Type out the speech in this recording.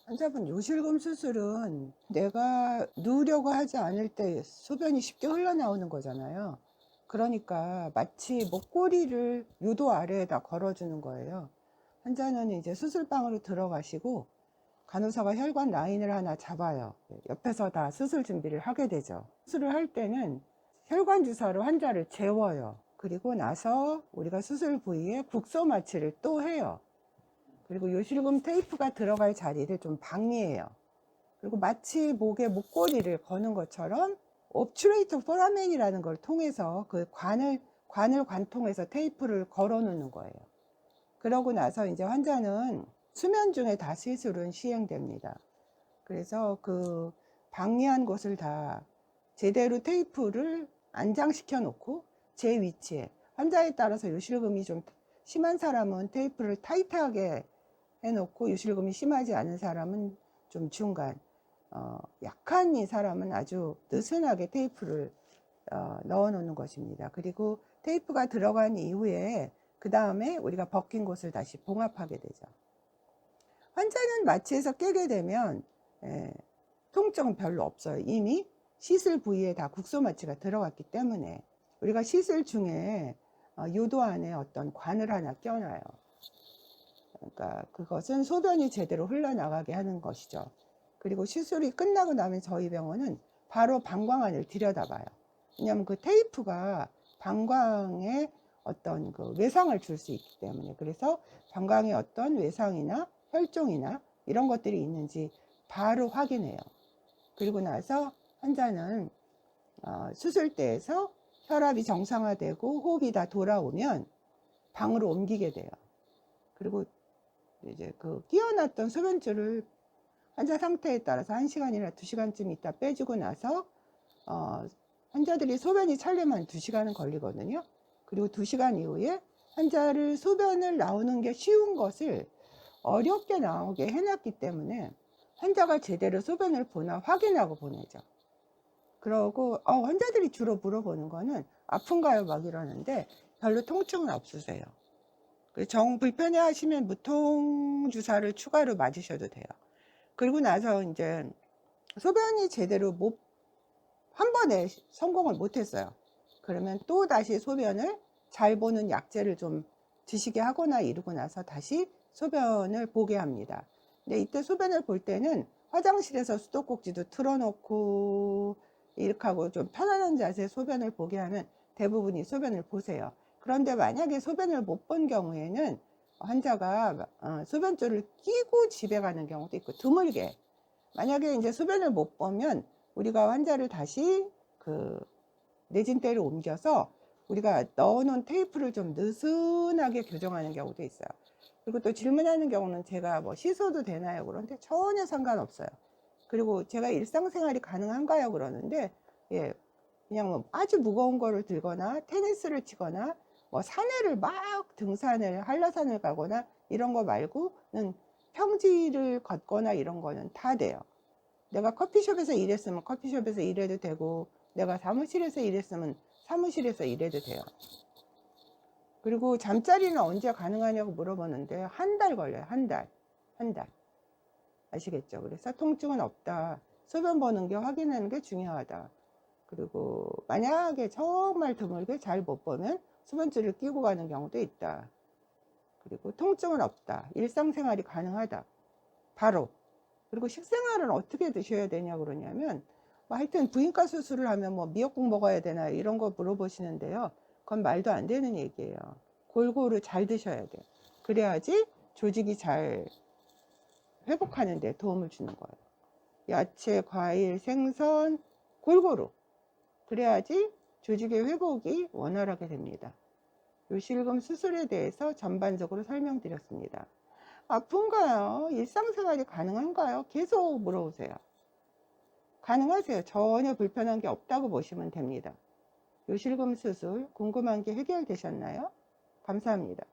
환자분 요실금 수술은 내가 누우려고 하지 않을 때 소변이 쉽게 흘러나오는 거잖아요. 그러니까 마치 목꼬리를 유도 아래에다 걸어주는 거예요. 환자는 이제 수술방으로 들어가시고 간호사가 혈관 라인을 하나 잡아요. 옆에서 다 수술 준비를 하게 되죠. 수술을 할 때는 혈관 주사로 환자를 재워요. 그리고 나서 우리가 수술 부위에 국소 마취를 또 해요. 그리고 요실금 테이프가 들어갈 자리를 좀 방리해요. 그리고 마치 목에 목걸이를 거는 것처럼 옵츄레이터 포라멘이라는 걸 통해서 그 관을 관통해서 테이프를 걸어 놓는 거예요. 그러고 나서 이제 환자는 수면 중에 다 시술은 시행됩니다. 그래서 그 방리한 곳을 다 제대로 테이프를 안장시켜 놓고 제 위치에, 환자에 따라서 요실금이 좀 심한 사람은 테이프를 타이트하게 해놓고 요실금이 심하지 않은 사람은 좀 중간, 약한 이 사람은 아주 느슨하게 테이프를 넣어 놓는 것입니다. 그리고 테이프가 들어간 이후에 그 다음에 우리가 벗긴 곳을 다시 봉합하게 되죠. 환자는 마취해서 깨게 되면 통증은 별로 없어요. 이미 시술 부위에 다 국소 마취가 들어갔기 때문에. 우리가 시술 중에 요도 안에 어떤 관을 하나 껴놔요. 그러니까 그것은 소변이 제대로 흘러나가게 하는 것이죠. 그리고 시술이 끝나고 나면 저희 병원은 바로 방광안을 들여다봐요. 왜냐하면 그 테이프가 방광에 어떤 그 외상을 줄 수 있기 때문에. 그래서 방광에 어떤 외상이나 혈종이나 이런 것들이 있는지 바로 확인해요. 그리고 나서 환자는 수술대에서 혈압이 정상화되고 호흡이 다 돌아오면 방으로 옮기게 돼요. 그리고 이제 그 끼워놨던 소변줄을 환자 상태에 따라서 1시간이나 2시간쯤 있다 빼주고 나서 환자들이 소변이 차려면 2시간은 걸리거든요. 그리고 2시간 이후에 환자를 소변을 나오는 게 쉬운 것을 어렵게 나오게 해놨기 때문에 환자가 제대로 소변을 보나 확인하고 보내죠. 그러고 환자들이 주로 물어보는 거는 아픈가요? 막 이러는데 별로 통증은 없으세요. 정 불편해 하시면 무통 주사를 추가로 맞으셔도 돼요. 그리고 나서 이제 소변이 제대로 한 번에 성공을 못했어요. 그러면 또 다시 소변을 잘 보는 약제를 좀 드시게 하거나 이러고 나서 다시 소변을 보게 합니다. 근데 이때 소변을 볼 때는 화장실에서 수도꼭지도 틀어놓고 이렇게 하고 좀 편안한 자세에 소변을 보게 하면 대부분이 소변을 보세요. 그런데 만약에 소변을 못 본 경우에는 환자가 소변줄을 끼고 집에 가는 경우도 있고, 드물게. 만약에 이제 소변을 못 보면 우리가 환자를 다시 그 내진대로 옮겨서 우리가 넣어놓은 테이프를 좀 느슨하게 교정하는 경우도 있어요. 그리고 또 질문하는 경우는 제가 뭐 씻어도 되나요? 그런데 전혀 상관없어요. 그리고 제가 일상생활이 가능한가요? 그러는데 예, 그냥 뭐 아주 무거운 거를 들거나 테니스를 치거나 뭐 산에를 막 등산을 한라산을 가거나 이런 거 말고는 평지를 걷거나 이런 거는 다 돼요. 내가 커피숍에서 일했으면 커피숍에서 일해도 되고, 내가 사무실에서 일했으면 사무실에서 일해도 돼요. 그리고 잠자리는 언제 가능하냐고 물어보는데 한 달 걸려요. 한 달. 아시겠죠? 그래서 통증은 없다. 소변 보는 게 확인하는 게 중요하다. 그리고 만약에 정말 드물게 잘 못 보면 수면줄을 끼고 가는 경우도 있다. 그리고 통증은 없다. 일상생활이 가능하다. 바로. 그리고 식생활은 어떻게 드셔야 되냐 그러냐면 뭐 하여튼 부인과 수술을 하면 뭐 미역국 먹어야 되나 이런 거 물어보시는데요. 그건 말도 안 되는 얘기예요. 골고루 잘 드셔야 돼요. 그래야지 조직이 잘 회복하는 데 도움을 주는 거예요. 야채, 과일, 생선 골고루. 그래야지 조직의 회복이 원활하게 됩니다. 요실금 수술에 대해서 전반적으로 설명드렸습니다. 아픈가요? 일상생활이 가능한가요? 계속 물어보세요. 가능하세요. 전혀 불편한 게 없다고 보시면 됩니다. 요실금 수술 궁금한 게 해결되셨나요? 감사합니다.